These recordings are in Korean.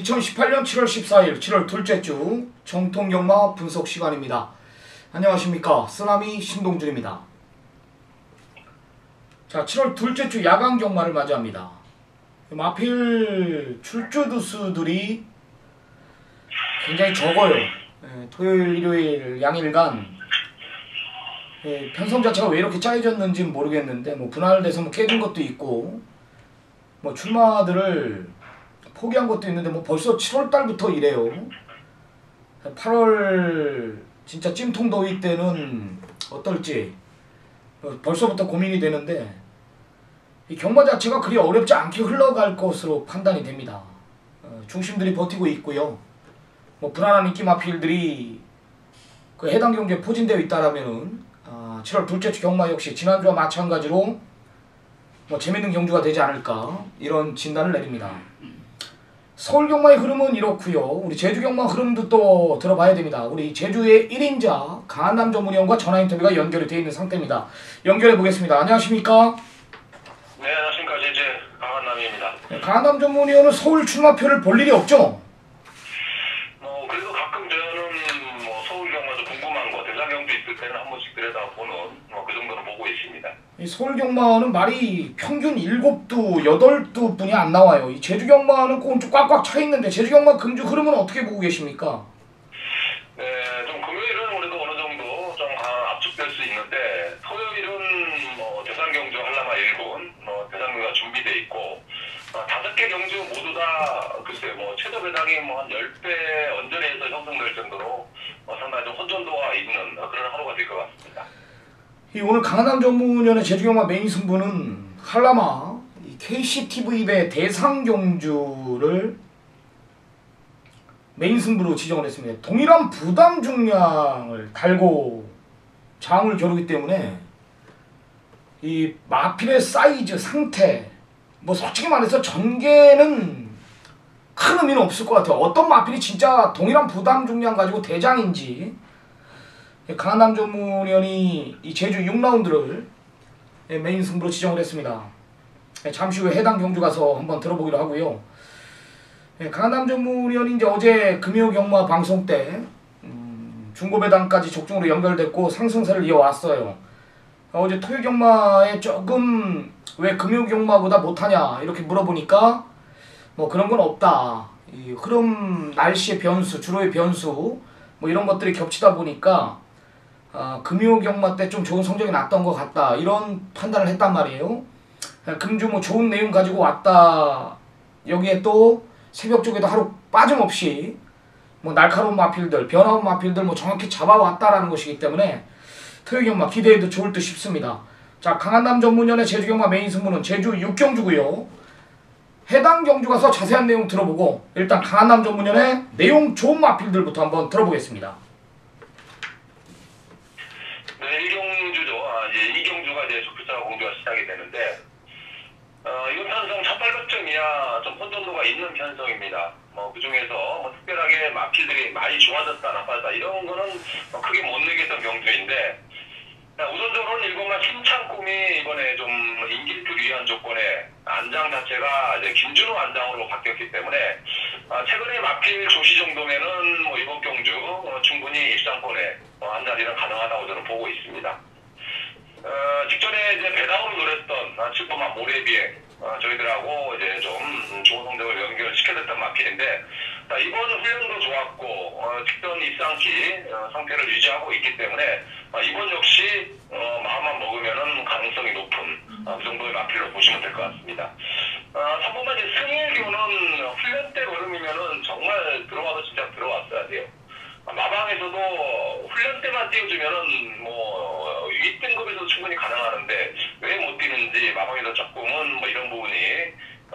2018년 7월 14일 7월 둘째 주 정통경마 분석 시간입니다. 안녕하십니까, 쓰나미 신동준입니다. 자, 7월 둘째 주 야간 경마를 맞이합니다. 마필 출주두수들이 굉장히 적어요. 토요일 일요일 양일간 편성 자체가 왜 이렇게 짜여졌는지는 모르겠는데 뭐 분할돼서 뭐 깨진 것도 있고 뭐 출마들을 포기한 것도 있는데 뭐 벌써 7월달부터 이래요. 8월 진짜 찜통 더위 때는 어떨지 벌써부터 고민이 되는데 이 경마 자체가 그리 어렵지 않게 흘러갈 것으로 판단이 됩니다. 중심들이 버티고 있고요. 뭐 불안한 인기 마필들이 그 해당 경주에 포진되어 있다라면은 7월 둘째 주 경마 역시 지난주와 마찬가지로 뭐 재밌는 경주가 되지 않을까 이런 진단을 내립니다. 서울 경마의 흐름은 이렇고요. 우리 제주 경마 흐름도 또 들어봐야 됩니다. 우리 제주의 1인자 강한남 전문위원과 전화 인터뷰가 연결이 되어 있는 상태입니다. 연결해 보겠습니다. 안녕하십니까? 네, 안녕하십니까. 제주 강한남입니다. 강한남 전문위원은 서울 출마표를 볼 일이 없죠? 그래도 가끔 저는 서울 경마도 궁금한 거, 대상 경주 있을 때는 한 번씩 들여다보는 그 정도는 보고 있습니다. 이 서울 경마는 말이 평균 7두, 8두 뿐이 안 나와요. 이 제주 경마는 꼭 좀 꽉꽉 차 있는데 제주 경마 금주 흐름은 어떻게 보고 계십니까? 네, 좀 금요일은 그래도 어느 정도 좀 압축될 수 있는데 토요일은 대상 경주 한라마 1군, 대상 경주가 준비돼 있고 5개 경주 모두 다 글쎄 최저 배당이 한 10배 언저리에서 형성될 정도로 상당히 좀 혼돈도가 있는 그런 하루가 될 것 같습니다. 오늘 강한남 전문위원의 제주경마 메인 승부는 한라마 KCTV 배 대상 경주를 메인 승부로 지정을 했습니다. 동일한 부담 중량을 달고 장을 겨루기 때문에 이 마필의 사이즈, 상태 솔직히 말해서 전개는 큰 의미는 없을 것 같아요. 어떤 마필이 진짜 동일한 부담 중량 가지고 대장인지 강한남 전문위원이 이 제주 6라운드를 메인 승부로 지정을 했습니다. 잠시 후에 해당 경주 가서 한번 들어보기로 하고요. 강한남 전문위원이 이제 어제 금요 경마 방송 때 중고배당까지 적중으로 연결됐고 상승세를 이어왔어요. 어제 토요 경마에 조금 왜 금요 경마보다 못하냐 이렇게 물어보니까 그런 건 없다. 이 흐름, 날씨의 변수, 주로의 변수 이런 것들이 겹치다 보니까 금요 경마 때 좀 좋은 성적이 났던 것 같다 이런 판단을 했단 말이에요. 금주 좋은 내용 가지고 왔다. 여기에 또 새벽 쪽에도 하루 빠짐없이 날카로운 마필들, 변화운 마필들 정확히 잡아왔다라는 것이기 때문에 토요 경마 기대해도 좋을 듯 싶습니다. 자, 강한남 전문위원의 제주 경마 메인 승부는 제주 6경주고요. 해당 경주 가서 자세한 내용 들어보고 일단 강한남 전문위원의 내용 좋은 마필들부터 한번 들어보겠습니다. 네, 1경주죠. 이제 2경주가 이제 적표차가 공주가 시작이 되는데 이번 편성 1800점 이하 좀 혼돈도가 있는 편성입니다. 그 중에서 특별하게 마필들이 많이 좋아졌다, 나빠졌다 이런 거는 크게 못 내겠던 경주인데 우선적으로는 일본만 힘찬 꿈이 이번에 좀 인기를 위한 조건에 안장 자체가 이제 김준호 안장으로 바뀌었기 때문에 최근에 마필 조시 정도면은 이번 경주 충분히 입상권에 한 자리는 가능하다고 저는 보고 있습니다. 직전에 이제 배당으로 노렸던 칠번만 모래비행 저희들하고 이제 좀 좋은 성적을 연결시켜줬던 마필인데 이번 훈련도 좋았고 직전 입상期상태를 유지하고 있기 때문에 이번 역시 마음만 먹으면은 가능성이 높은 그 정도의 마필로 보시면 될 것 같습니다. 3번만 이제 승일교는 훈련 때 걸음이면은 정말 들어와도 진짜 들어왔어야 돼요. 마방에서도 훈련 때만 띄워주면은 1등급에서 충분히 가능하는데 왜 못 뛰는지 마방에서 조금은 이런 부분이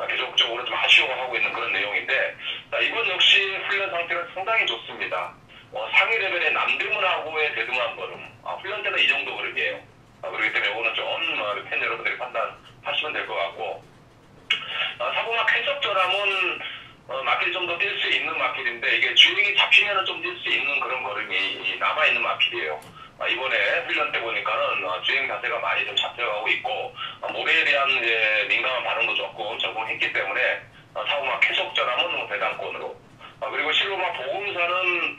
계속적으로 좀 아쉬워하고 있는 그런 내용인데 이번 역시 훈련 상태가 상당히 좋습니다. 상위 레벨의 남대문하고의 대등한 걸음, 훈련 때는 이 정도 걸음이에요. 그렇기 때문에 이거는 좀 팬 여러분들이 판단하시면 될 것 같고 4번마 쾌적절함은 마필이 좀 더 뛸 수 있는 마필인데 이게 주행이 잡히면 좀 뛸 수 있는 그런 걸음이 남아있는 마필이에요. 이번에 훈련 때 보니까는 주행 자세가 많이 좀 잡혀가고 있고 모래에 대한 이제 민감한 반응도 조금 적응했기 때문에 사고마 계속 전하면 배당권으로. 그리고 실로마 보험사는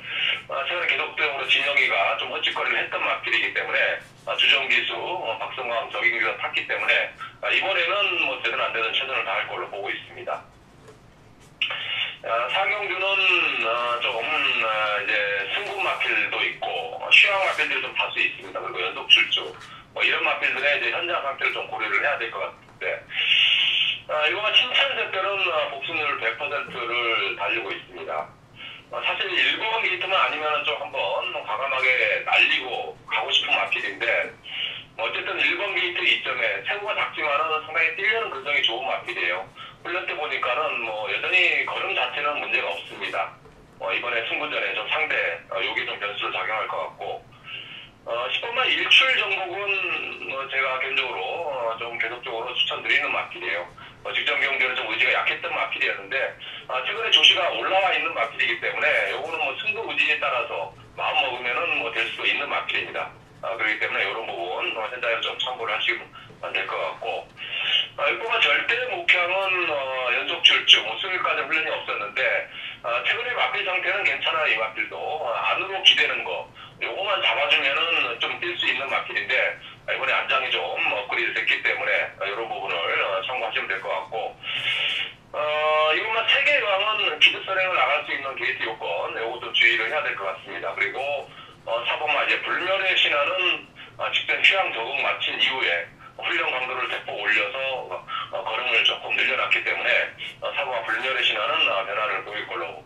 최근에 계속적으로 진영이가 좀 헛짓거리를 했던 마필이기 때문에 주정기수, 박성광, 적임기가 탔기 때문에 이번에는 뭐 되든 안 되든 최선을 다할 걸로 보고 있습니다. 사경주는 이제 승부 마필도 있고 휴양 마필들이 좀 다수 있습니다. 그리고 연속 출주 뭐 이런 마필들의 이제 현장 상태를 좀 고려를 해야 될 것 같은데 이거가 칭찬세별은 복수률 100%를 달리고 있습니다. 사실 1번 게이트만 아니면 좀 한번 과감하게 날리고 가고 싶은 마필인데 어쨌든 1번 게이트 이점에 체구가 작지만은 상당히 뛰려는 근성이 좋은 마필이에요. 훈련 때 보니까는 뭐 여전히 걸음 자체는 문제가 없습니다. 이번에 승부전에 좀 상대 요게 좀 변수를 작용할 것 같고 10번만 일출 정복은 제가 개인적으로 좀 계속적으로 추천드리는 마필이에요. 직전 경기는 좀 의지가 약했던 마필이었는데 최근에 조시가 올라와 있는 마필이기 때문에 요거는 뭐 승부 의지에 따라서 마음 먹으면은 뭐 될 수도 있는 마필입니다. 그렇기 때문에 이런 부분 현장에서 좀 참고를 하시면 될 것 같고 6번만 절대 목표는 연속 출주 뭐 승일까지 훈련이 없었는데 최근에 마필 상태는 괜찮아요. 이 마필도 안으로 기대는 거 요거만 잡아주면은 좀 뛸 수 있는 마필인데 이번에 안장이 좀 업그레이드 됐기 때문에 이런 부분을 참고하시면 될 것 같고 이것만 세계 여왕은 기습선행을 나갈 수 있는 게이트 요건 요거 좀 주의를 해야 될 것 같습니다. 그리고 4번만 이제 불멸의 신화는 직전 휴양 적응 마친 이후에 훈련 강도를 대폭 올려서 걸음을 조금 늘려놨기 때문에 4번만 불멸의 신화는 변화를 보일 걸로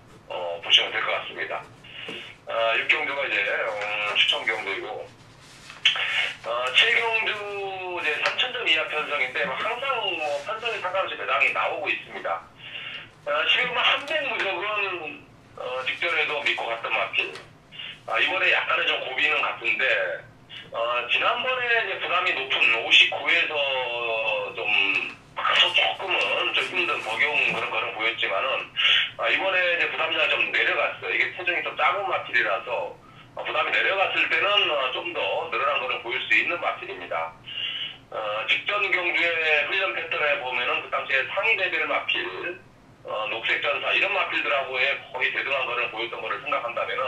보시면 될 것 같습니다. 6경주가 이제 추천 경주이고 7경주 이제 3,000점 이하 편성인데 항상 뭐 편성에 상관없이 배당이 나오고 있습니다. 11번 한백 무적은 직전에도 믿고 갔던 마필. 이번에 약간은 좀 고비는 같은데 지난번에 이제 부담이 높은 59에서 좀 조금은 좀 힘든 버겨운 그런 거는 보였지만은 이번에 이제 부담자가 좀 내려갔어요. 이게 체중이 좀 작은 마필이라서 부담이 내려갔을 때는 좀 더 늘어난 거를 보일 수 있는 마필입니다. 직전 경주의 훈련 패턴에 보면은 그 당시에 상위 레벨 마필, 녹색전사 이런 마필들하고의 거의 대등한 거를 보였던 거를 생각한다면은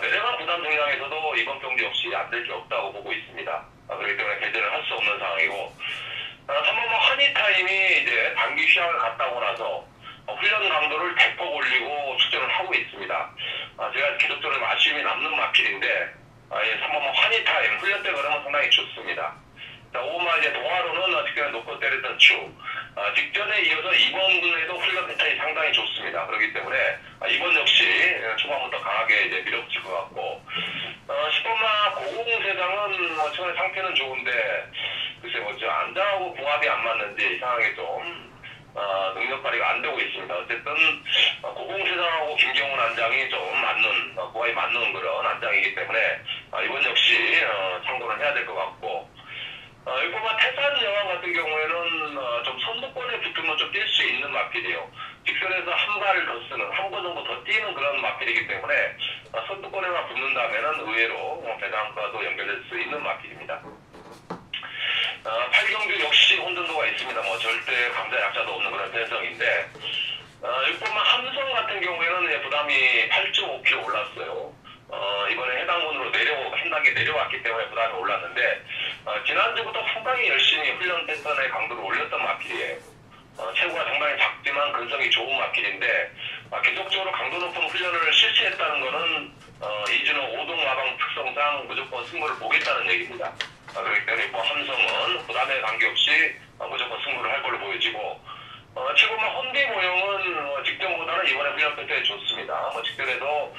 내려간 부담 중량에서도 이번 경주 역시 안 될 게 없다고 보고 있습니다. 그렇기 때문에 개전을 할 수 없는 상황이고 3번만 허니타임이 이제 단기 휴양을 갔다 오고 나서 훈련 강도를 대폭 올리고 출전을 하고 있습니다. 제가 계속적으로 아쉬움이 남는 마필인데 3번만 허니타임 훈련 때 그러면 상당히 좋습니다. 5번만 이제 동화로는 직전에 놓고 때렸던 추 직전에 이어서 2번에도 훈련 패턴이 상당히 좋습니다. 그렇기 때문에 이번 역시 초반부터 강하게 이제 밀어붙일 것 같고 10번만 고공세상은 뭐 최근에 상태는 좋은데 글쎄 뭐죠 안장하고 궁합이 안 맞는지 이상하게 좀 능력 발휘가 안 되고 있습니다. 어쨌든 고공세상하고 김경훈 안장이 좀 맞는 궁합이 맞는 그런 안장이기 때문에 이번 역시 참고는 해야 될 것 같고 6번만 태산 여왕 같은 경우에는 좀 선두권에 붙으면 좀 뛸 수 있는 마필이에요. 직선에서 한 발을 더 쓰는 한 번 정도 더 뛰는 그런 마필이기 때문에 선두권에만 붙는다면은 의외로 배당과도 연결될 수 있는 마필입니다. 8경주 역시 혼돈도가 있습니다. 뭐 절대 강자 약자도 없는 그런 편성인데 6번만 함성 같은 경우에는 부담이 8.5kg 올랐어요. 이번에 해당군으로 한 단계 내려왔기 때문에 부담이 올랐는데 지난주부터 상당히 열심히 훈련 패턴의 강도를 올렸던 마필이에요. 체구가 상당히 작지만 근성이 좋은 마필인데 계속적으로 강도 높은 훈련을 실시했다는 것은 이준호 5동 마방 특성상 무조건 승부를 보겠다는 얘기입니다. 그렇기 때문에 뭐 함성은 부담에 관계없이 무조건 승부를 할 걸로 보여지고 최고만 헌디 모형은 직전보다는 이번에 훈련 패턴이 좋습니다. 직전에도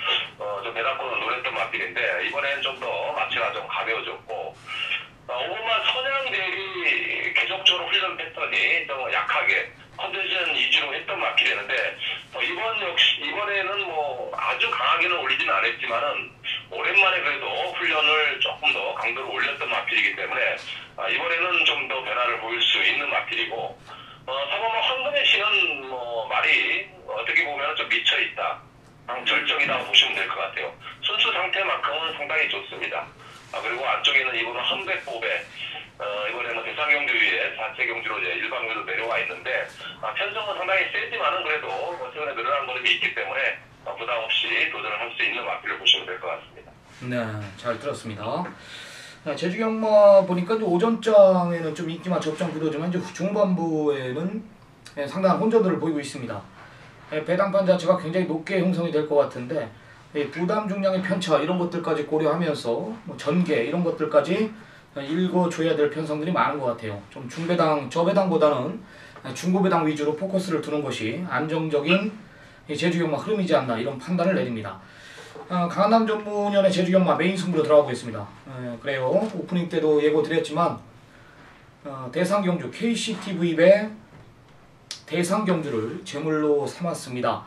좀 배당권을 노렸던 마필인데 이번에는 좀 더 마취가 좀 가벼워졌고 5번만 선양대리 계속적으로 훈련 패턴이 좀 약하게 컨디션 위주로 했던 마필이었는데 이번에는 뭐 아주 강하게는 올리지는 않았지만은 오랜만에 그래도 훈련을 조금 더 강도를 올렸던 마필이기 때문에 이번에는 좀 더 변화를 보일 수 있는 마필이고 3번만 황금의 신은 뭐 말이 어떻게 보면 좀 미쳐 있다. 절정이라고 보시면 될 것 같아요. 선수 상태만큼은 상당히 좋습니다. 그리고 안쪽에 있는 이번은 한백법에 이번에 뭐 대상경주 위에 자체 경주로 이제 일방으로 내려와 있는데 편성은 상당히 세지만은 그래도 최근에 늘어난 모습이 있기 때문에 부담 없이 도전을 할 수 있는 마필을 보시면 될 것 같습니다. 네, 잘 들었습니다. 제주경마 보니까 이제 오전장에는 좀 인기만 접전 구도지만 이제 중반부에는 상당한 혼전들을 보이고 있습니다. 배당판 자체가 굉장히 높게 형성이 될 것 같은데 부담 중량의 편차 이런 것들까지 고려하면서 뭐 전개 이런 것들까지 읽어줘야 될 편성들이 많은 것 같아요. 좀 중배당, 저배당보다는 중고배당 위주로 포커스를 두는 것이 안정적인 제주경마 흐름이지 않나 이런 판단을 내립니다. 강한남 전문연의 제주경마 메인 승부로 들어가 보겠습니다. 그래요. 오프닝 때도 예고 드렸지만 대상경주 KCTV배 대상경주를 제물로 삼았습니다.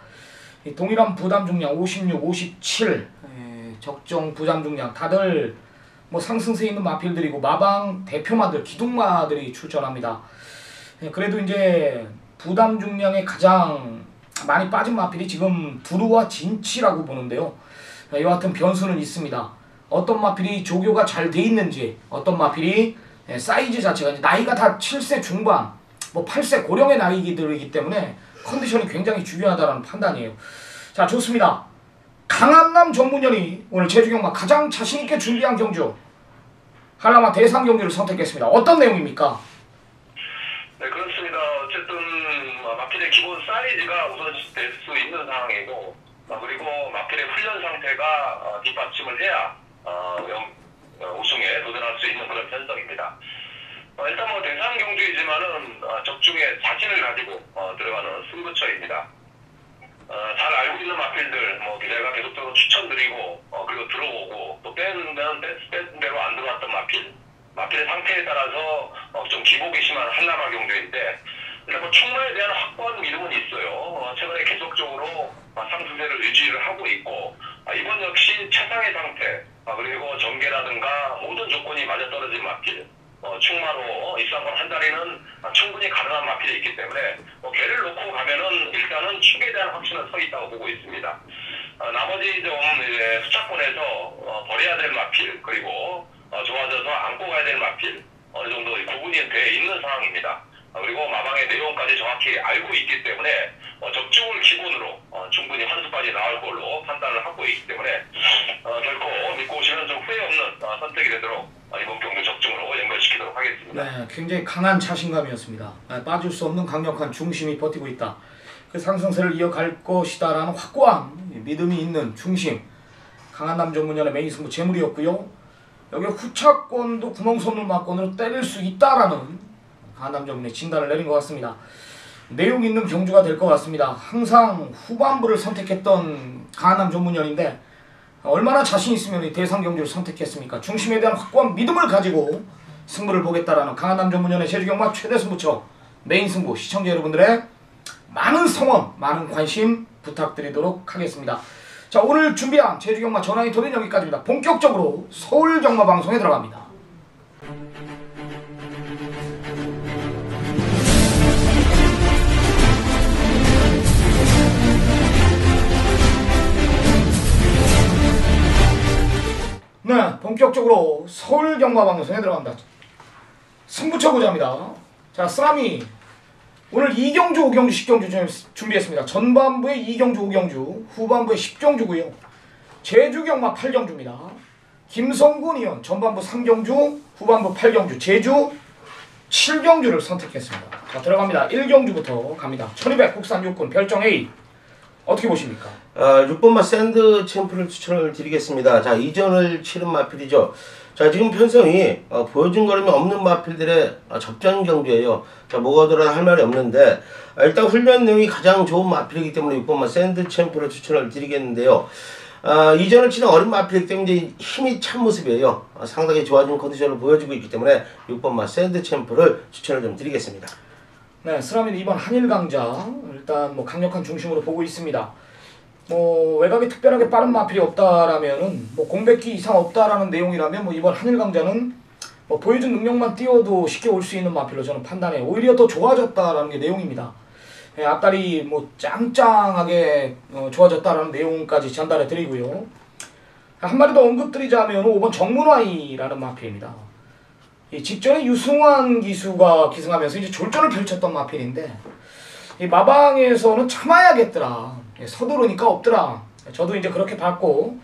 동일한 부담 중량 56, 57 적정 부담 중량 다들 뭐 상승세 있는 마필들이고 마방 대표마들 기둥마들이 출전합니다. 그래도 이제 부담 중량에 가장 많이 빠진 마필이 지금 두루와 진치라고 보는데요. 이와 같은 변수는 있습니다. 어떤 마필이 조교가 잘 돼 있는지, 어떤 마필이 사이즈 자체가 나이가 다 7세 중반, 뭐 8세 고령의 나이들이기 때문에 컨디션이 굉장히 중요하다는 판단이에요. 자, 좋습니다. 강한남 전문연이 오늘 제주경마 가장 자신있게 준비한 경주 한라마 대상 경주를 선택했습니다. 어떤 내용입니까? 네, 그렇습니다. 어쨌든 마필의 기본 사이즈가 우선될 수 있는 상황이고 그리고 마필의 훈련 상태가 뒷받침을 해야 우승에 도전할 수 있는 그런 편성입니다. 일단 뭐 대상 경주이지만은 적중에 자신을 가지고 들어가는 승부처입니다. 잘 알고 있는 마필들 제가 계속적으로 추천드리고 그리고 들어오고 또 뺀 대로 안 들어왔던 마필의 상태에 따라서 좀 기복이 심한 한라마 경주인데 일단 뭐 충마에 대한 확고한 믿음은 있어요. 최근에 계속적으로 상승세를 유지를 하고 있고 이번 역시 최상의 상태 그리고 전개라든가 모든 조건이 맞아떨어진 마필 충마로 입상권 한 자리는 충분히 가능한 마필이 있기 때문에 걔를 놓고 가면은 일단은 축에 대한 확신은 서 있다고 보고 있습니다. 나머지 좀 이제 수차권에서 버려야 될 마필 그리고 좋아져서 안고 가야 될 마필 어느 정도 구분이 돼 있는 상황입니다. 그리고 마방의 내용까지 정확히 알고 있기 때문에 적중을 기본으로 충분히 환수까지 나올 걸로 판단을 하고 있기 때문에 결코 믿고 오시면 좀 후회 없는 선택이 되도록 이번 경주 적중으로 연결시키도록 하겠습니다. 네, 굉장히 강한 자신감이었습니다. 빠질 수 없는 강력한 중심이 버티고 있다. 그 상승세를 이어갈 것이다라는 확고한 믿음이 있는 중심. 강한남 전문연의 메인 승부 제물이었고요. 여기 후차권도 구멍 솟는 막권으로 때릴 수 있다라는 강한남 전문의 진단을 내린 것 같습니다. 내용 있는 경주가 될 것 같습니다. 항상 후반부를 선택했던 강한남 전문연인데 얼마나 자신 있으면 이 대상 경주를 선택했습니까? 중심에 대한 확고한 믿음을 가지고 승부를 보겠다라는 강한남 전문연의 제주경마 최대 승부처 메인 승부 시청자 여러분들의 많은 성원, 많은 관심 부탁드리도록 하겠습니다. 자, 오늘 준비한 제주경마 전화인터뷰는 여기까지입니다. 본격적으로 서울경마방송에 들어갑니다. 네, 본격적으로 서울경마방송에 들어갑니다. 승부처 보자입니다. 자, 쓰라미 오늘 2경주, 5경주, 10경주 준비했습니다. 전반부에 2경주, 5경주, 후반부에 10경주고요. 제주경마 8경주입니다. 김성군 의원 전반부 3경주, 후반부 8경주, 제주 7경주를 선택했습니다. 자, 들어갑니다. 1경주부터 갑니다. 1200 국산 육군 별정 A 어떻게 보십니까? 6번마 샌드 챔프를 추천을 드리겠습니다. 자, 이전을 치른 마필이죠. 자, 지금 편성이 보여준 걸음이 없는 마필들의 접전 경주예요. 자, 뭐가 더라도 할 말이 없는데 일단 훈련 내용이 가장 좋은 마필이기 때문에 6번마 샌드 챔프를 추천을 드리겠는데요. 이전을 치는 어린 마필이기 때문에 힘이 찬 모습이에요. 상당히 좋아진 컨디션을 보여주고 있기 때문에 6번마 샌드 챔프를 추천을 좀 드리겠습니다. 네, 쓰라미는 이번 한일강자 일단 뭐 강력한 중심으로 보고 있습니다. 뭐 외곽에 특별하게 빠른 마필이 없다라면은 뭐 공백기 이상 없다라는 내용이라면 뭐 이번 한일강자는 뭐 보여준 능력만 띄워도 쉽게 올 수 있는 마필로 저는 판단해요. 오히려 더 좋아졌다라는 게 내용입니다. 앞다리 뭐 짱짱하게 좋아졌다라는 내용까지 전달해 드리고요. 한 마리 더 언급드리자면 5번 정문화이라는 마필입니다. 이 직전에 유승환 기수가 기승하면서 이제 졸전을 펼쳤던 마필인데 이 마방에서는 참아야겠더라. 서두르니까 없더라. 저도 이제 그렇게 봤고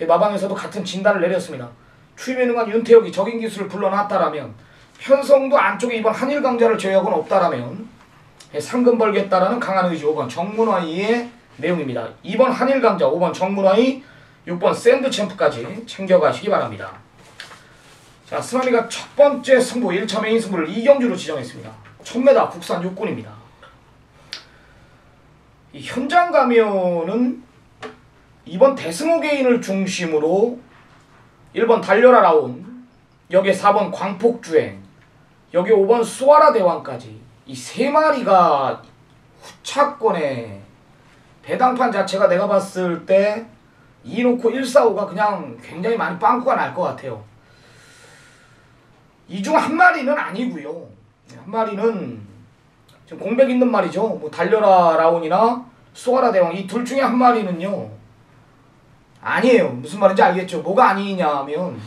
마방에서도 같은 진단을 내렸습니다. 추임에 능한 윤태혁이 적인 기수를 불러놨다라면 편성도 안쪽에 이번 한일강자를 제외하고는 없다라면 상금 벌겠다라는 강한 의지 5번 정문화이의 내용입니다. 2번 한일강자, 5번 정문화이, 6번 샌드챔프까지 챙겨가시기 바랍니다. 자, 쓰나미가 첫 번째 승부 1차 메인 승부를 이경주로 지정했습니다. 1000m 국산 육군입니다. 이 현장 가면은 이번 대승호 개인을 중심으로 1번 달려라 라온, 여기에 4번 광폭주행, 여기에 5번 수아라 대왕까지 이 세 마리가 후차권에 배당판 자체가 내가 봤을 때 2놓고 145가 그냥 굉장히 많이 빵꾸가 날 것 같아요. 이 중 한 마리는 아니고요. 한 마리는 지금 공백 있는 말이죠. 뭐 달려라 라온이나 수아라 대왕 이 둘 중에 한 마리는요. 아니에요. 무슨 말인지 알겠죠? 뭐가 아니냐 하면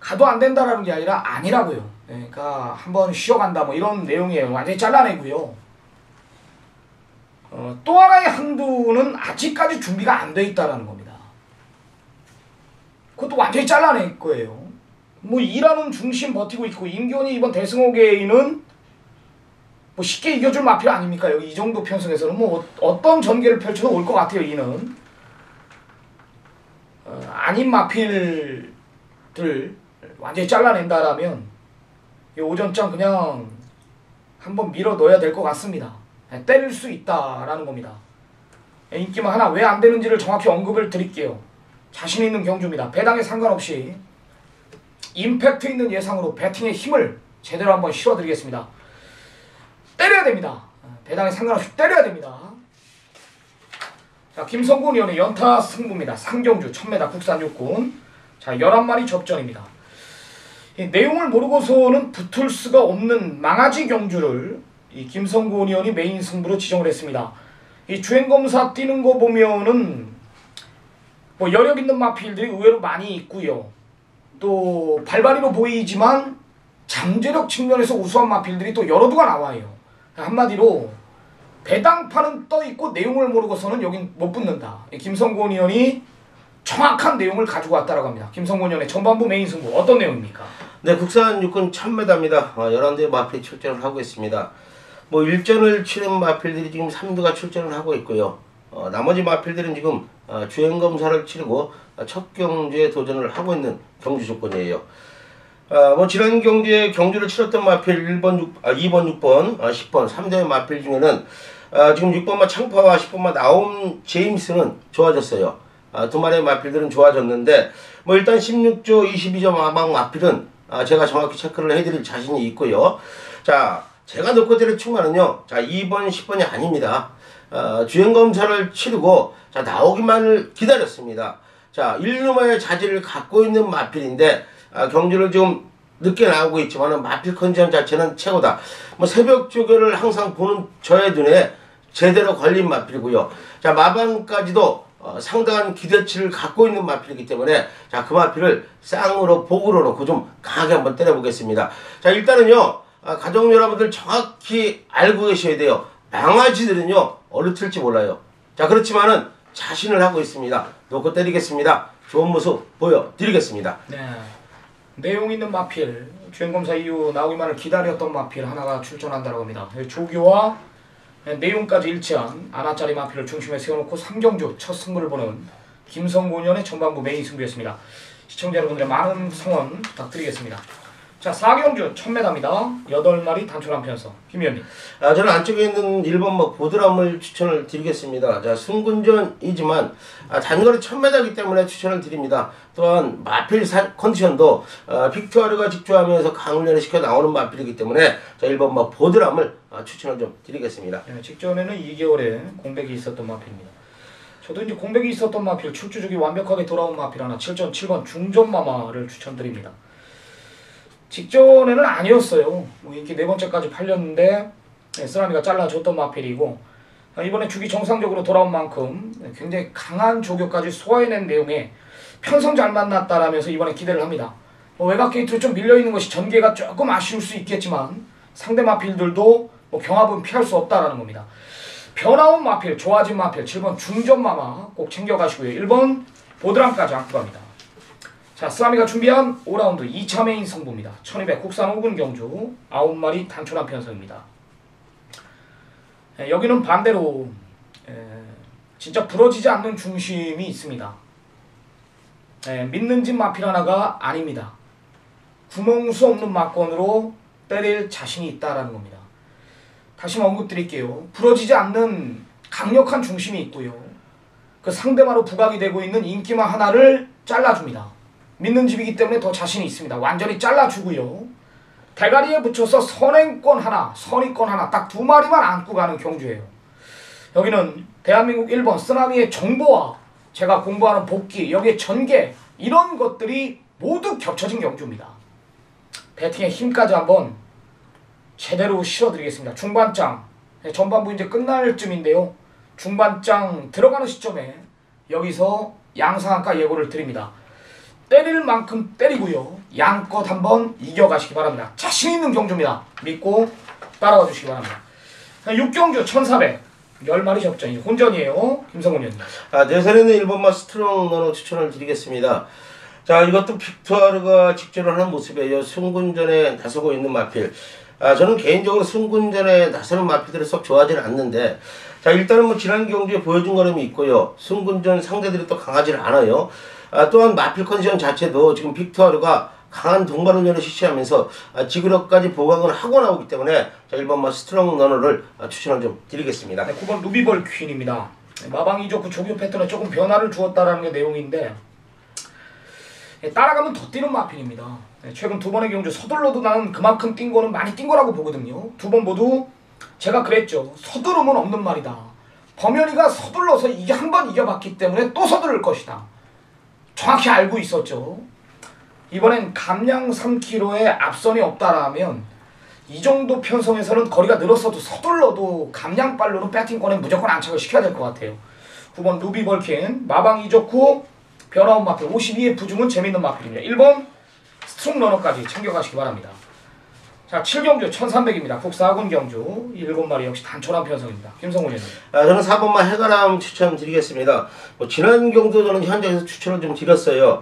가도 안 된다라는 게 아니라 아니라고요. 그러니까 한번 쉬어간다 뭐 이런 내용이에요. 완전히 잘라내고요. 또 하나의 한두는 아직까지 준비가 안 돼 있다라는 겁니다. 그것도 완전히 잘라낼 거예요. 뭐 일하는 중심 버티고 있고 임기원이 이번 대승호 개인은 뭐 쉽게 이겨줄 마필 아닙니까? 여기 이 정도 편성에서는 뭐 어떤 전개를 펼쳐도 올 것 같아요. 이는 아닌 마필들 완전히 잘라낸다라면 이 오전장 그냥 한번 밀어 넣어야 될 것 같습니다. 때릴 수 있다라는 겁니다. 인기만 하나 왜 안 되는지를 정확히 언급을 드릴게요. 자신 있는 경주입니다. 배당에 상관없이 임팩트 있는 예상으로 배팅의 힘을 제대로 한번 실어드리겠습니다. 때려야 됩니다. 배당에 상관없이 때려야 됩니다. 자, 김성군 의원의 연타 승부입니다. 상경주 1000m 국산 육군. 자, 11마리 접전입니다. 이 내용을 모르고서는 붙을 수가 없는 망아지 경주를 이 김성군 의원이 메인 승부로 지정을 했습니다. 이 주행검사 뛰는 거 보면은 뭐 여력 있는 마필들이 의외로 많이 있고요. 또 발발이로 보이지만 잠재력 측면에서 우수한 마필들이 또 여러 두가 나와요. 한마디로 배당판은 떠있고 내용을 모르고서는 여긴 못 붙는다. 김성곤 의원이 정확한 내용을 가지고 왔다라고 합니다. 김성곤 의원의 전반부 메인 승부 어떤 내용입니까? 네, 국산 육군 1000m입니다. 11대의 마필이 출전을 하고 있습니다. 뭐 일전을 치른 마필들이 지금 3두가 출전을 하고 있고요. 나머지 마필들은 지금 주행검사를 치르고 첫 경주에 도전을 하고 있는 경주 조건이에요. 뭐 지난 경주에 경주를 치렀던 마필 2번, 6번, 10번 3대의 마필 중에는 지금 6번마 창파와 10번마 나옴 제임스는 좋아졌어요. 두 마리의 마필들은 좋아졌는데 뭐 일단 16조 22점 마방 마필은 제가 정확히 체크를 해드릴 자신이 있고요. 자, 제가 놓고 드릴 충만은요. 자, 2번, 10번이 아닙니다. 주행검사를 치르고 자 나오기만을 기다렸습니다. 자, 1루마의 자질을 갖고 있는 마필인데 경주를 좀 늦게 나오고 있지만 마필 컨디션 자체는 최고다. 뭐 새벽 조교를 항상 보는 저의 눈에 제대로 걸린 마필이고요. 자, 마방까지도 상당한 기대치를 갖고 있는 마필이기 때문에 자, 그 마필을 쌍으로 복으로 놓고 좀 강하게 한번 때려보겠습니다. 자, 일단은요 가족 여러분들 정확히 알고 계셔야 돼요. 망아지들은요 어느 틀지 몰라요. 자, 그렇지만은 자신을 하고 있습니다. 놓고 때리겠습니다. 좋은 모습 보여드리겠습니다. 네, 내용 있는 마필 주행검사 이후 나오기만을 기다렸던 마필 하나가 출전한다고 합니다. 조교와 내용까지 일치한 아나짜리 마필을 중심에 세워놓고 3경주 첫 승부를 보는 김성곤 의원의 전반부 메인 승부였습니다. 시청자 여러분들의 많은 성원 부탁드리겠습니다. 자, 4경주 1000m입니다. 8마리 단촐한 편성. 김 의원님. 저는 안쪽에 있는 1번 보드람을 추천을 드리겠습니다. 자, 승군전이지만 단거리 1000m이기 때문에 추천을 드립니다. 또한 마필 컨디션도 빅투아르가 직조하면서 강훈련을 시켜 나오는 마필이기 때문에 자, 1번 보드람을 추천을 좀 드리겠습니다. 네, 직전에는 2개월에 공백이 있었던 마필입니다. 저도 이제 공백이 있었던 마필 출주족이 완벽하게 돌아온 마필 하나 7전 7번 중전마마를 추천드립니다. 직전에는 아니었어요. 뭐 이렇게 네 번째까지 팔렸는데 쓰라미가 잘라줬던 마필이고 이번에 주기 정상적으로 돌아온 만큼 굉장히 강한 조교까지 소화해낸 내용에 편성 잘 만났다라면서 이번에 기대를 합니다. 외곽 게이트로 좀 밀려있는 것이 전개가 조금 아쉬울 수 있겠지만 상대 마필들도 경합은 피할 수 없다라는 겁니다. 변화온 마필, 좋아진 마필, 7번 중전마마 꼭 챙겨가시고요. 1번 보드람까지 안고 갑니다. 자, 쓰아미가 준비한 5라운드 2차 메인 승부입니다. 1200 국산 5군 경주 9마리 단촐한 편성입니다. 여기는 반대로 진짜 부러지지 않는 중심이 있습니다. 믿는 집 마필 하나가 아닙니다. 구멍수 없는 막건으로 때릴 자신이 있다라는 겁니다. 다시 언급드릴게요. 부러지지 않는 강력한 중심이 있고요. 그 상대마로 부각이 되고 있는 인기마 하나를 잘라줍니다. 믿는 집이기 때문에 더 자신이 있습니다. 완전히 잘라주고요. 대가리에 붙여서 선행권 하나, 선의권 하나 딱 2마리만 안고 가는 경주예요. 여기는 대한민국 1번 쓰나미의 정보와 제가 공부하는 복귀, 여기에 전개 이런 것들이 모두 겹쳐진 경주입니다. 배팅의 힘까지 한번 제대로 실어드리겠습니다. 중반장, 전반부 이제 끝날 쯤인데요. 중반장 들어가는 시점에 여기서 양상한가 예고를 드립니다. 때릴 만큼 때리고요. 양껏 한번 이겨가시기 바랍니다. 자신 있는 경주입니다. 믿고 따라와 주시기 바랍니다. 6경주 1400 10마리 접전이 혼전이에요. 김성훈 의원님. 내선에는 1번마 스트롱 러너 추천을 드리겠습니다. 자, 이것도 빅투아르가 직전을 하는 모습이에요. 승군전에 나서고 있는 마필. 저는 개인적으로 승군전에 나서는 마필들을 썩 좋아하지는 않는데, 자, 일단은 지난 경주에 보여준 걸음이 있고요. 승군전 상대들이 또 강하지는 않아요. 또한 마필 컨디션 자체도 지금 빅투아르가 강한 동반훈련을 실시하면서 지그럭까지 보강을 하고 나오기 때문에 자, 1번마 스트롱 러너를 추천을 좀 드리겠습니다. 9번 루비벌 퀸입니다. 마방 이적후 조교 패턴에 조금 변화를 주었다라는 게 내용인데, 따라가면 더 뛰는 마필입니다. 최근 2번의 경주 서둘러도 나는 그만큼 뛴 거는 많이 뛴 거라고 보거든요. 2번 모두 제가 그랬죠. 서두르면 없는 말이다. 범현이가 서둘러서 이게 한 번 이겨봤기 때문에 또 서두를 것이다. 정확히 알고 있었죠. 이번엔 감량 3km에 앞선이 없다라면 이 정도 편성에서는 거리가 늘었어도 서둘러도 감량발로는 배팅권에 무조건 안착을 시켜야 될 것 같아요. 9번 루비 벌킨 마방 이적 후 변화온 마필 52의 부중은 재밌는 마필입니다. 1번 스트롱 러너까지 챙겨가시기 바랍니다. 자, 7경주 1300입니다. 국사군 경주 7마리 역시 단촐한 편성입니다. 김성훈 의원님. 저는 4번마 해가람 추천 드리겠습니다. 지난 경도 저는 현장에서 추천을 좀 드렸어요.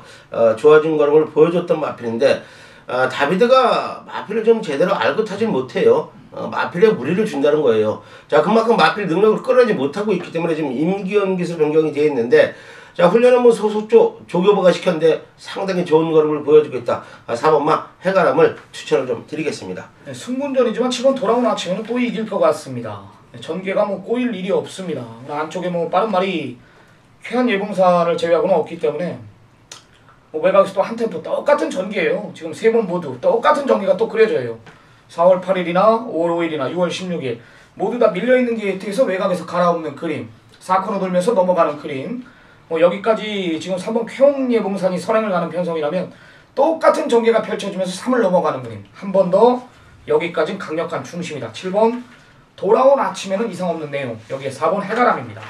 좋아진 걸음을 보여줬던 마필인데, 다비드가 마필을 좀 제대로 알고 타진 못해요. 마필에 무리를 준다는 거예요. 자, 그만큼 마필 능력을 끌어내지 못하고 있기 때문에 지금 임기현 기술 변경이 되어 있는데, 자, 훈련은 소속 조교부가 시켰는데 상당히 좋은 걸음을 보여주고 있다. 4번마 해가람을 추천을 좀 드리겠습니다. 네, 승군전이지만 7번 돌아온 아침에는 또 이길 것 같습니다. 전개가 꼬일 일이 없습니다. 안쪽에 빠른 말이 쾌한 예봉사를 제외하고는 없기 때문에 외곽에서 또 한 템포 똑같은 전개예요. 지금 3번 모두 똑같은 전개가 또 그려져요. 4월 8일이나 5월 5일이나 6월 16일 모두 다 밀려있는 게이트에서 외곽에서 갈아엎는 그림, 4코너 돌면서 넘어가는 그림, 여기까지 지금 3번 쾌홍 예봉산이 선행을 가는 편성이라면 똑같은 전개가 펼쳐지면서 3을 넘어가는 그림. 한 번 더 여기까지는 강력한 중심이다. 7번 돌아온 아침에는 이상 없는 내용. 여기에 4번 해가람입니다.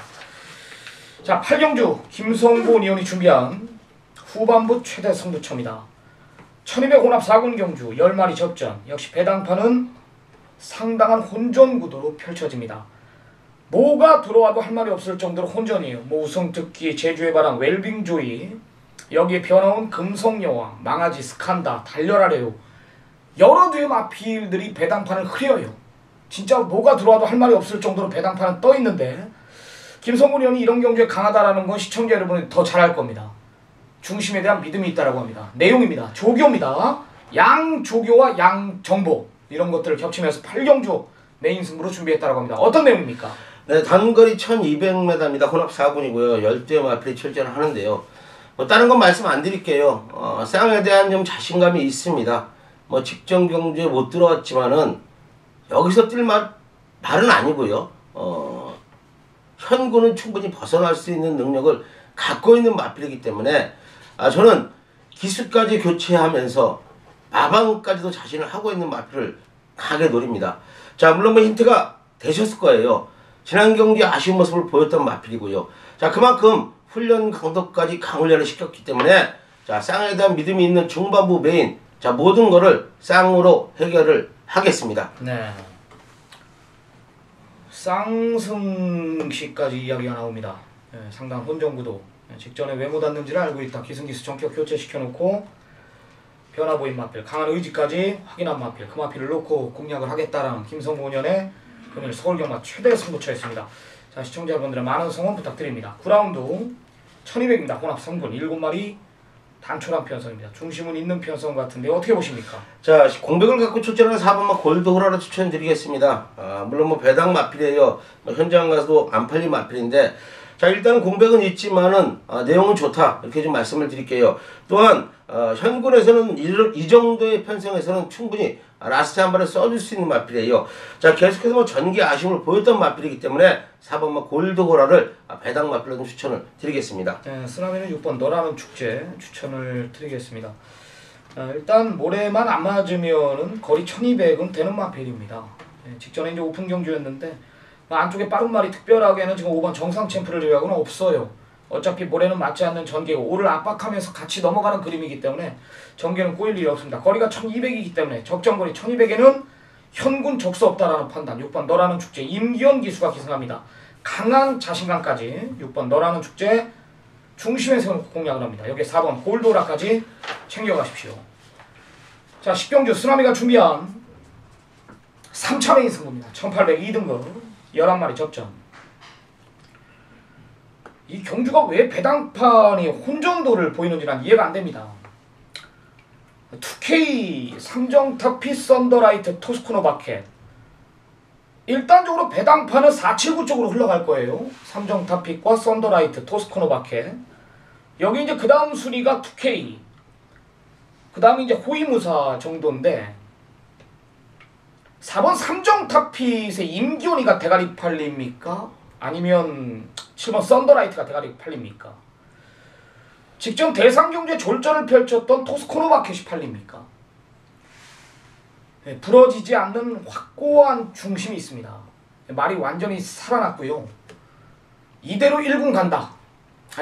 자, 8경주 김성곤 의원이 준비한 후반부 최대 승부처입니다. 1200 혼합 4군 경주 10마리 접전. 역시 배당판은 상당한 혼전 구도로 펼쳐집니다. 뭐가 들어와도 할 말이 없을 정도로 혼전이에요. 우승특기, 제주의 바람, 웰빙조이, 여기에 변화온 금성여왕, 망아지, 스칸다, 달려라래요. 여러 뒤의 마필들이 배당판을 흐려요. 진짜 뭐가 들어와도 할 말이 없을 정도로 배당판은 떠있는데, 김성군 의원이 이런 경주에 강하다라는 건 시청자 여러분이 더 잘 알 겁니다. 중심에 대한 믿음이 있다라고 합니다. 내용입니다. 조교입니다. 양조교와 양정보 이런 것들을 겹치면서 8경주 메인 승부로 준비했다라고 합니다. 어떤 내용입니까? 네, 단거리 1200m입니다. 혼합 4군이고요. 10대의 마필이 출전을 하는데요. 다른 건 말씀 안 드릴게요. 쌍에 대한 좀 자신감이 있습니다. 직전 경주에 못 들어왔지만은 여기서 뛸 말은 아니고요. 현구는 충분히 벗어날 수 있는 능력을 갖고 있는 마필이기 때문에 저는 기수까지 교체하면서 마방까지도 자신을 하고 있는 마필을 강하게 노립니다. 자, 물론 힌트가 되셨을 거예요. 지난 경기 아쉬운 모습을 보였던 마필이고요. 자, 그만큼 훈련 강도까지 강훈련을 시켰기 때문에 자, 쌍에 대한 믿음이 있는 중반부 메인, 자, 모든 거를 쌍으로 해결을 하겠습니다. 네. 쌍승씨까지 이야기가 나옵니다. 네, 상당 혼정구도. 네, 직전에 왜 못 왔는지를 알고 있다. 기승기수 전격 교체시켜놓고 변화 보인 마필, 강한 의지까지 확인한 마필, 그 마필을 놓고 공략을 하겠다라는 김성곤 의원의 금일 서울경마 최대 승부처였습니다. 자, 시청자분들의 많은 성원 부탁드립니다. 9라운드 1200입니다. 혼합 3군 7마리 단촐한 편성입니다. 중심은 있는 편성 같은데 어떻게 보십니까? 자, 공백을 갖고 출전하는 4번마 골드호라를 추천드리겠습니다. 물론 뭐 배당 마필이에요. 현장 가서도 안 팔린 마필인데, 자, 일단은 공백은 있지만은 내용은 좋다, 이렇게 좀 말씀을 드릴게요. 또한 현군에서는 이 정도의 편성에서는 충분히 라스트 한 발을 써줄 수 있는 마필이에요. 자, 계속해서 뭐 전기 아쉬움을 보였던 마필이기 때문에 4번마 골드호라를 배당 마필로 좀 추천을 드리겠습니다. 네, 쓰나미는 6번 너라는 축제 추천을 드리겠습니다. 일단 모래만 안 맞으면은 거리 1200은 되는 마필입니다. 네, 직전에 이제 오픈 경주였는데 안쪽에 빠른 말이 특별하게는 지금 5번 정상 챔프를 제외하고는 없어요. 어차피 모래는 맞지 않는 전개고 오를 압박하면서 같이 넘어가는 그림이기 때문에 전개는 꼬일 일이 없습니다. 거리가 1200이기 때문에 적정거리 1200에는 현군 적수 없다라는 판단. 6번 너라는 축제 임기현 기수가 기승합니다. 강한 자신감까지 6번 너라는 축제 중심에 세워놓고 공략을 합니다. 여기에 4번 골도라까지 챙겨가십시오. 자, 10경주 쓰나미가 준비한 3차 메인 승부입니다. 1800 2등급 11마리 접전. 이 경주가 왜 배당판이 혼전도를 보이는지 난 이해가 안 됩니다. 2K 삼정타피 썬더라이트 토스코노 바켓. 일단적으로 배당판은 479 쪽으로 흘러갈 거예요. 삼정타픽과 썬더라이트 토스코노 바켓. 여기 이제 그 다음 순위가 2K. 그 다음에 이제 호위무사 정도인데 4번 삼정타핏의 임기훈이가 대가리 팔립니까? 아니면 7번 썬더라이트가 대가리 팔립니까? 직전 대상경주에 졸전을 펼쳤던 토스코노 바켓이 팔립니까? 네, 부러지지 않는 확고한 중심이 있습니다. 말이 완전히 살아났고요. 이대로 1군 간다.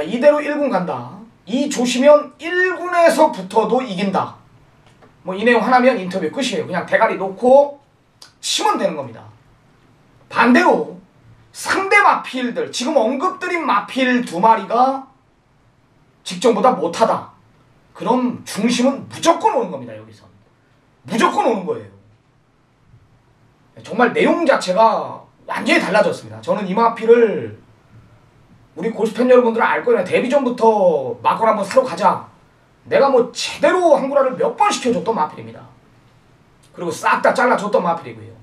이대로 1군 간다. 이 조시면 1군에서 붙어도 이긴다. 뭐 이 내용 하나면 인터뷰 끝이에요. 그냥 대가리 놓고 치면 되는 겁니다. 반대로 상대 마필들, 지금 언급드린 마필 2마리가 직전보다 못하다. 그럼 중심은 무조건 오는 겁니다. 여기서 무조건 오는 거예요. 정말 내용 자체가 완전히 달라졌습니다. 저는 이 마필을 우리 골수팬 여러분들은 알 거예요. 데뷔 전부터 마걸 한번 사러 가자. 내가 뭐 제대로 한구라를 몇 번 시켜줬던 마필입니다. 그리고 싹 다 잘라줬던 마필이고요.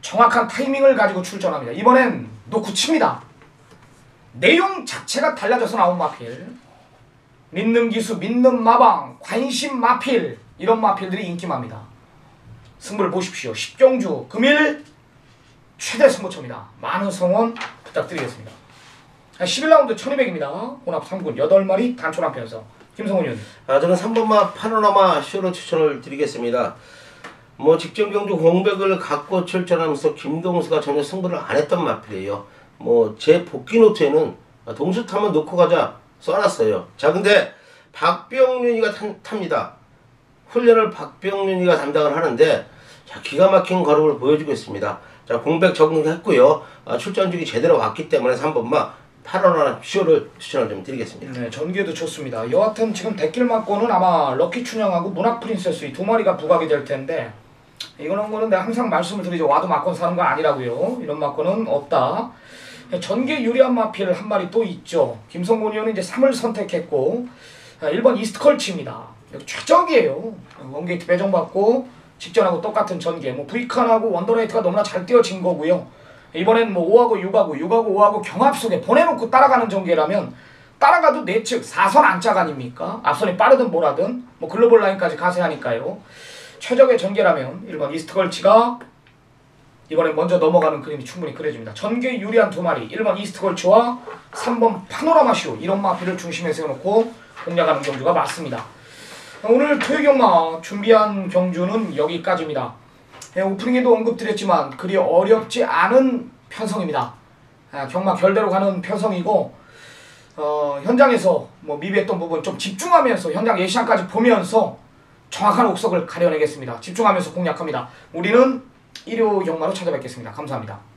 정확한 타이밍을 가지고 출전합니다. 이번엔 놓고 칩니다. 내용 자체가 달라져서 나온 마필. 믿는 기수, 믿는 마방, 관심 마필, 이런 마필들이 인기마입니다. 승부를 보십시오. 10경주 금일 최대 승부처입니다. 많은 성원 부탁드리겠습니다. 11라운드 1200입니다. 혼합 3군 8마리 단촐한 편성. 김성훈 의원님. 저는 3번마 파노라마 쇼로 추천을 드리겠습니다. 뭐 직전 경주 공백을 갖고 출전하면서 김동수가 전혀 승부를 안 했던 마필이에요. 뭐 제 복귀 노트에는 동수 타면 놓고 가자 써놨어요. 자, 근데 박병윤이가 탑니다. 훈련을 박병윤이가 담당을 하는데 자, 기가 막힌 걸음을 보여주고 있습니다. 자, 공백 적응했고요. 출전주기 제대로 왔기 때문에 3번마 파노라마 쇼를 추천을 좀 드리겠습니다. 네, 전개도 좋습니다. 여하튼 지금 대길 맞고는 아마 럭키 춘향하고 문학 프린세스 이 2마리가 부각이 될 텐데 이거는 거는 내가 항상 말씀을 드리죠. 와도 맞건 사는 거 아니라고요. 이런 맞건은 없다. 전개 유리한 마필 한 마리 또 있죠. 김성곤 의원은 이제 3을 선택했고 1번 이스트컬치입니다. 최적이에요. 원게이트 배정받고 직전하고 똑같은 전개. 뭐 브이칸하고 원더레이트가 너무나 잘 띄어진 거고요. 이번엔 뭐 5하고 6하고 6하고 5하고 경합 속에 보내놓고 따라가는 전개라면 따라가도 내측 4선 안짝 아닙니까? 앞선이 빠르든 뭐라든 뭐 글로벌 라인까지 가세하니까요. 최적의 전개라면 1번 이스트걸치가 이번에 먼저 넘어가는 그림이 충분히 그려집니다. 전개 유리한 2마리 1번 이스트걸치와 3번 파노라마쇼 이런 마필을 중심에 세워놓고 공략하는 경주가 맞습니다. 오늘 토요경마 준비한 경주는 여기까지입니다. 오프닝에도 언급드렸지만 그리 어렵지 않은 편성입니다. 경마 결대로 가는 편성이고 현장에서 뭐 미비했던 부분 좀 집중하면서 현장 예시장까지 보면서 정확한 옥석을 가려내겠습니다. 집중하면서 공략합니다. 우리는 일요 경마로 찾아뵙겠습니다. 감사합니다.